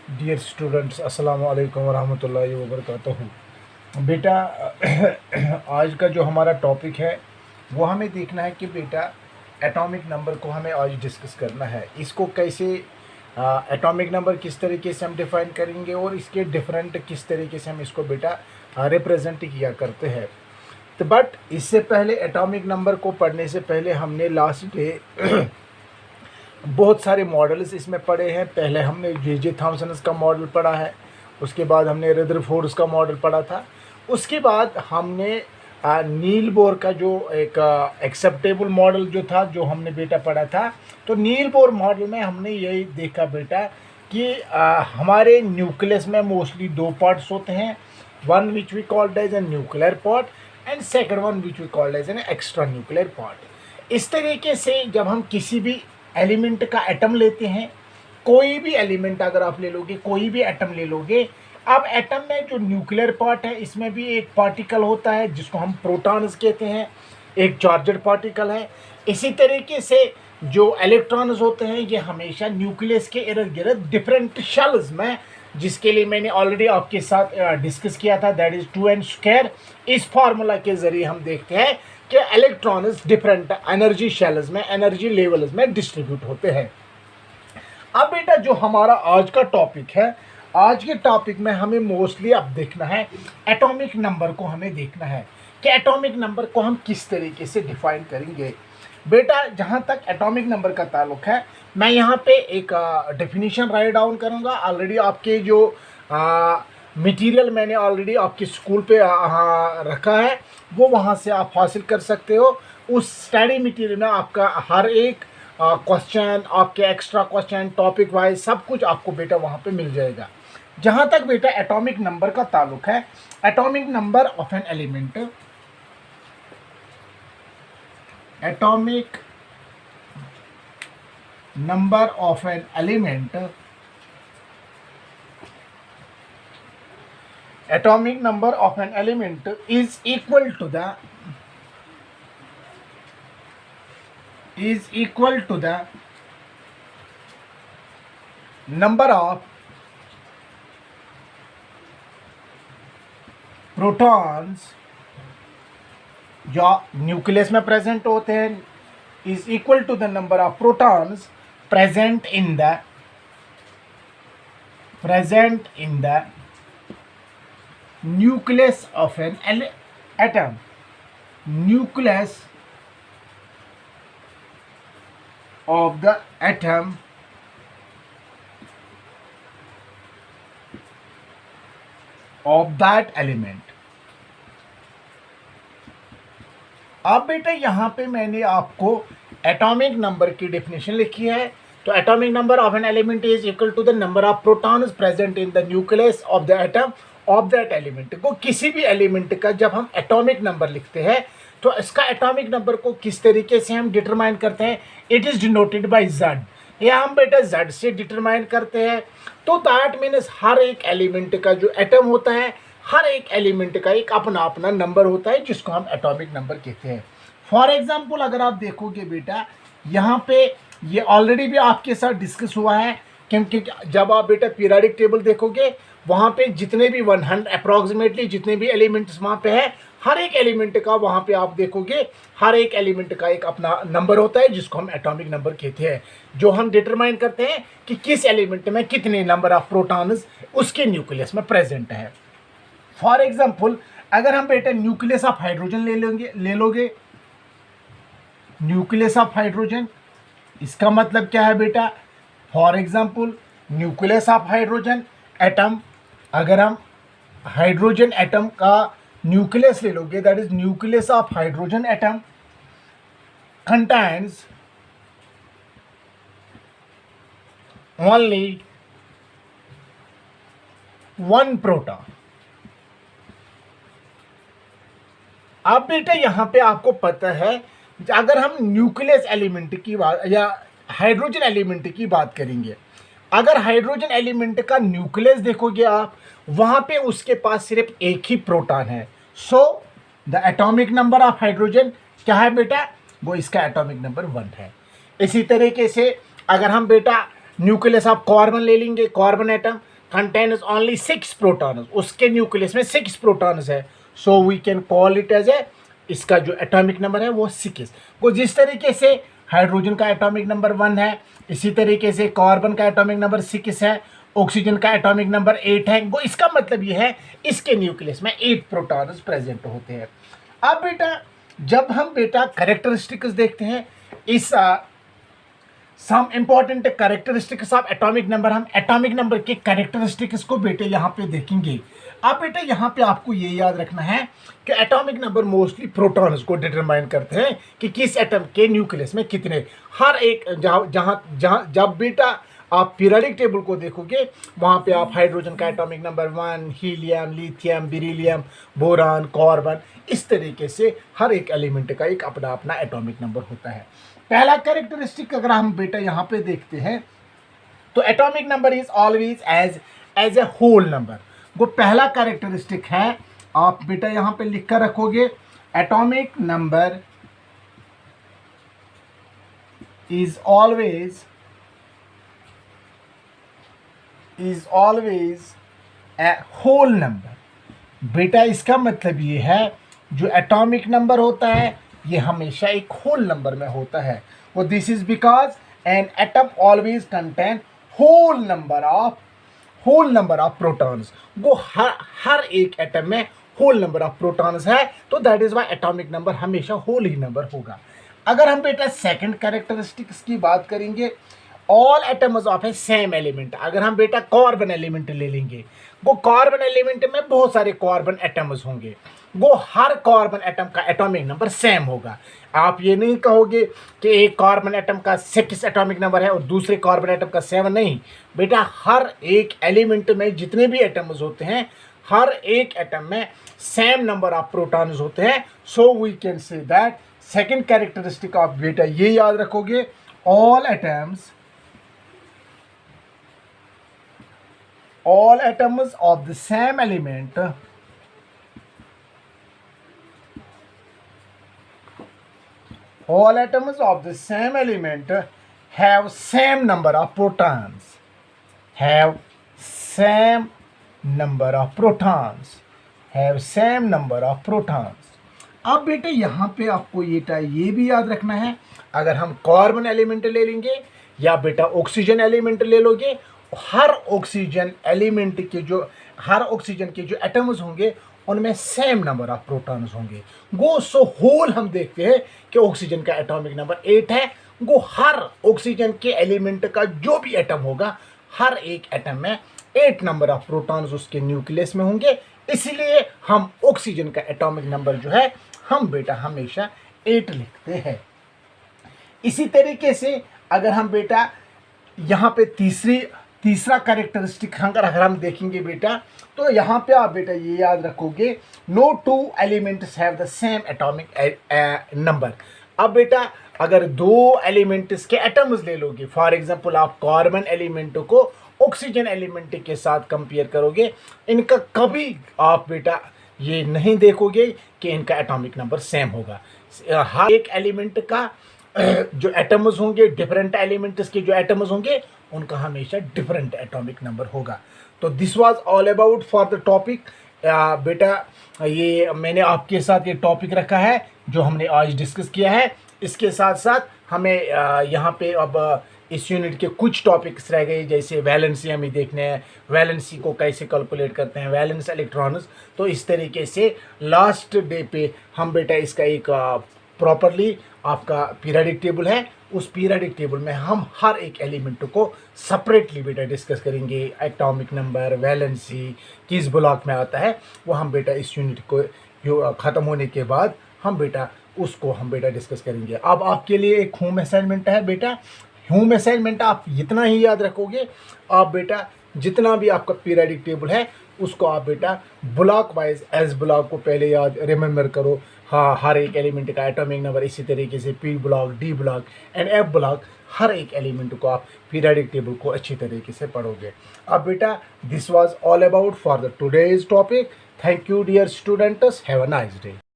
Dear students, अस्सलाम वालेकुम वरहमतुल्लाहि वबरकातुहू। बेटा आज का जो हमारा टॉपिक है वो हमें देखना है कि बेटा एटॉमिक नंबर को हमें आज डिस्कस करना है। इसको कैसे एटॉमिक नंबर किस तरीके से हम डिफ़ाइन करेंगे और इसके डिफरेंट किस तरीके से हम इसको बेटा रिप्रेजेंट किया करते हैं। तो बट इससे पहले एटॉमिक नंबर को पढ़ने से पहले हमने लास्ट डे बहुत सारे मॉडल्स इसमें पढ़े हैं। पहले हमने जे थॉमसन का मॉडल पढ़ा है, उसके बाद हमने रदरफोर्ड का मॉडल पढ़ा था, उसके बाद हमने नील बोर का जो एक एक्सेप्टेबल मॉडल जो था जो हमने बेटा पढ़ा था। तो नील बोर मॉडल में हमने यही देखा बेटा कि हमारे न्यूक्लियस में मोस्टली दो पार्ट्स होते हैं, one which we called as a nuclear part and second one which we called as an extra nuclear part. इस तरीके से जब हम किसी भी एलिमेंट का एटम लेते हैं, कोई भी एलिमेंट अगर आप ले लोगे, कोई भी एटम ले लोगे, अब एटम में जो न्यूक्लियर पार्ट है इसमें भी एक पार्टिकल होता है जिसको हम प्रोटॉन्स कहते हैं, एक चार्जड पार्टिकल है। इसी तरीके से जो इलेक्ट्रॉन्स होते हैं ये हमेशा न्यूक्लियस के इर्द गिर्द डिफरेंट शेल्स में, जिसके लिए मैंने ऑलरेडी आपके साथ डिस्कस किया था, दैट इज 2n²। इस फार्मूला के ज़रिए हम देखते हैं कि इलेक्ट्रॉन्स डिफरेंट एनर्जी शेल्स में, एनर्जी लेवल्स में डिस्ट्रीब्यूट होते हैं। अब बेटा जो हमारा आज का टॉपिक है, आज के टॉपिक में हमें मोस्टली अब देखना है एटॉमिक नंबर को, हमें देखना है कि एटॉमिक नंबर को हम किस तरीके से डिफाइन करेंगे। बेटा जहाँ तक एटॉमिक नंबर का ताल्लुक है, मैं यहाँ पे एक डेफिनेशन राइट डाउन करूँगा। ऑलरेडी आपके जो मटेरियल मैंने ऑलरेडी आपके स्कूल पे रखा है, वो वहाँ से आप हासिल कर सकते हो। उस स्टडी मटेरियल में आपका हर एक क्वेश्चन, आपके एक्स्ट्रा क्वेश्चन, टॉपिक वाइज सब कुछ आपको बेटा वहाँ पे मिल जाएगा। जहाँ तक बेटा एटॉमिक नंबर का ताल्लुक है, atomic number of an element, atomic number of an element, atomic number of an element is equal to the number of protons जो न्यूक्लियस में प्रेजेंट होते हैं, is equal to the number of protons present in the nucleus of an atom, nucleus of the atom of that element। अब बेटा यहाँ पे मैंने आपको एटॉमिक नंबर की डेफिनेशन लिखी है। तो atomic number of an element is equal to the number of protons present in the nucleus of the atom of that element. को किसी भी एलिमेंट का जब हम एटॉमिक नंबर लिखते हैं तो इसका एटॉमिक नंबर को किस तरीके से हम डिटरमाइन करते हैं, it is denoted by Z। या हम बेटा Z से डिटरमाइन करते हैं। तो दैट मीन्स हर एक एलिमेंट का जो एटम होता है, हर एक एलिमेंट का एक अपना अपना नंबर होता है जिसको हम एटॉमिक नंबर कहते हैं। फॉर एग्जाम्पल अगर आप देखोगे बेटा यहाँ पे ये ऑलरेडी भी आपके साथ डिस्कस हुआ है, क्योंकि जब आप बेटा पीरियोडिक टेबल देखोगे वहाँ पे जितने भी 100 अप्रॉक्सीमेटली जितने भी एलिमेंट्स वहाँ पे है, हर एक एलिमेंट का वहाँ पे आप देखोगे हर एक एलिमेंट का एक अपना नंबर होता है जिसको हम एटॉमिक नंबर कहते हैं, जो हम डिटरमाइन करते हैं कि किस एलिमेंट में कितने नंबर ऑफ प्रोटॉन्स उसके न्यूक्लियस में प्रेजेंट है। फॉर एग्जाम्पल अगर हम बेटा न्यूक्लियस ऑफ हाइड्रोजन ले लोगे, न्यूक्लियस ऑफ हाइड्रोजन, इसका मतलब क्या है बेटा, for example nucleus of hydrogen atom, अगर हम हाइड्रोजन एटम का न्यूक्लियस ले लोगे, that is nucleus of hydrogen atom contains only one proton. अब बेटा यहाँ पे आपको पता है अगर हम न्यूक्लियस एलिमेंट की बात या हाइड्रोजन एलिमेंट की बात करेंगे, अगर हाइड्रोजन एलिमेंट का न्यूक्लियस देखोगे आप, वहाँ पे उसके पास सिर्फ एक ही प्रोटॉन है। So the atomic number of hydrogen क्या है बेटा, वो इसका एटॉमिक नंबर 1 है। इसी तरीके से अगर हम बेटा न्यूक्लियस ऑफ कार्बन ले लेंगे, carbon atom, contains only 6 protons, उसके न्यूक्लियस में 6 प्रोटॉन्स है, so we can call it as a, इसका जो एटॉमिक नंबर है वो 6। वो जिस तरीके से हाइड्रोजन का एटॉमिक नंबर 1 है, इसी तरीके से कार्बन का एटॉमिक नंबर 6 है, ऑक्सीजन का एटॉमिक नंबर 8 है। वो इसका मतलब ये है इसके न्यूक्लियस में 8 प्रोटॉन्स प्रेजेंट होते हैं। अब बेटा जब हम बेटा कैरेक्टरिस्टिक्स देखते हैं, इस some important characteristics of atomic number, हम एटॉमिक नंबर के कैरेक्टरिस्टिक्स को बेटे यहाँ पे देखेंगे। अब बेटे यहाँ पे आपको ये याद रखना है कि एटॉमिक नंबर मोस्टली प्रोटॉन्स को डिटरमाइन करते हैं कि किस एटम के न्यूक्लियस में कितने, हर एक जब बेटा आप पीरियोडिक टेबल को देखोगे वहाँ पे आप हाइड्रोजन का atomic number 1, helium, lithium, beryllium, boron, carbon, इस तरीके से हर एक एलिमेंट का एक अपना अपना एटॉमिक नंबर होता है। पहला कैरेक्टरिस्टिक अगर हम बेटा यहाँ पे देखते हैं तो atomic number is always as a whole number. वो पहला कैरेक्टरिस्टिक है, आप बेटा यहाँ पे लिख कर रखोगे, atomic number is always a whole number. बेटा इसका मतलब ये है जो एटॉमिक नंबर होता है ये हमेशा एक होल नंबर में होता है। वो this is because an atom always contain whole number of protons. वो हर एक एटम में होल नंबर ऑफ प्रोटॉन्स है, तो that is why atomic number हमेशा होल ही नंबर होगा। अगर हम बेटा सेकंड कैरेक्टरिस्टिक्स की बात करेंगे, all atoms of a same element. अगर हम बेटा कार्बन एलिमेंट ले लेंगे, वो कार्बन एलिमेंट में बहुत सारे कार्बन एटम्स होंगे, वो हर कार्बन एटम का एटॉमिक नंबर सेम होगा। आप ये नहीं कहोगे कि एक कार्बन एटम का 6 एटॉमिक नंबर है और दूसरे कार्बन एटम का 7, नहीं बेटा, हर एक एलिमेंट में जितने भी एटम्स होते हैं हर एक एटम में सेम नंबर ऑफ प्रोटॉन्स होते हैं। So we can say that second characteristic of बेटा ये याद रखोगे, all atoms of the same element have same number of protons, अब बेटे यहाँ पे आपको ये भी याद रखना है, अगर हम कार्बन एलिमेंट ले लेंगे या बेटा ऑक्सीजन एलिमेंट ले लोगे, हर ऑक्सीजन के जो एटम्स होंगे उनमें सेम नंबर ऑफ प्रोटॉन्स होंगे। वो सो होल हम देखते हैं कि ऑक्सीजन का एटॉमिक नंबर 8 है, वो हर ऑक्सीजन के एलिमेंट का जो भी एटम होगा हर एक एटम में 8 नंबर ऑफ प्रोटॉन्स उसके न्यूक्लियस में होंगे। इसलिए हम ऑक्सीजन का एटॉमिक नंबर जो है हम बेटा हमेशा 8 लिखते हैं। इसी तरीके से अगर हम बेटा यहाँ पे तीसरा कैरेक्टरिस्टिक अगर हम देखेंगे बेटा, तो यहाँ पे आप बेटा ये याद रखोगे, no two elements have the same atomic number. अब बेटा अगर दो एलिमेंट्स के एटम्स ले लोगे, फॉर एग्जांपल आप कार्बन एलिमेंट को ऑक्सीजन एलिमेंट के साथ कंपेयर करोगे, इनका कभी आप बेटा ये नहीं देखोगे कि इनका एटॉमिक नंबर सेम होगा। हर एक एलिमेंट का जो एटम्स होंगे, डिफरेंट एलिमेंट्स के जो एटम्स होंगे उनका हमेशा डिफरेंट एटॉमिक नंबर होगा। तो this was all about for the topic. बेटा ये मैंने आपके साथ ये टॉपिक रखा है जो हमने आज डिस्कस किया है। इसके साथ साथ हमें यहाँ पे अब इस यूनिट के कुछ टॉपिक्स रह गए, जैसे वैलेंसी हमें देखने हैं, वैलेंसी को कैसे कैलकुलेट करते हैं, वैलेंस इलेक्ट्रॉन्स। तो इस तरीके से लास्ट डे पे हम बेटा इसका एक प्रॉपरली आपका पीरियोडिक टेबल है, उस पीरियोडिक टेबल में हम हर एक एलिमेंट को सेपरेटली बेटा डिस्कस करेंगे। एटॉमिक नंबर, वैलेंसी किस ब्लॉक में आता है, वो हम बेटा इस यूनिट को जो ख़त्म होने के बाद हम बेटा उसको हम बेटा डिस्कस करेंगे। अब आपके लिए एक होम असाइनमेंट है बेटा, होम असाइनमेंट आप इतना ही याद रखोगे, आप बेटा जितना भी आपका पीरियोडिक टेबल है उसको आप बेटा ब्लॉक वाइज एस ब्लॉक को पहले याद रिमेंबर करो। हाँ, हर एक एलिमेंट का एटॉमिक नंबर, इसी तरीके से P block, D block and F block, हर एक एलिमेंट को आप पीरियोडिक टेबल को अच्छी तरीके से पढ़ोगे। अब बेटा this was all about for the today's topic. Thank you dear students, have a nice day.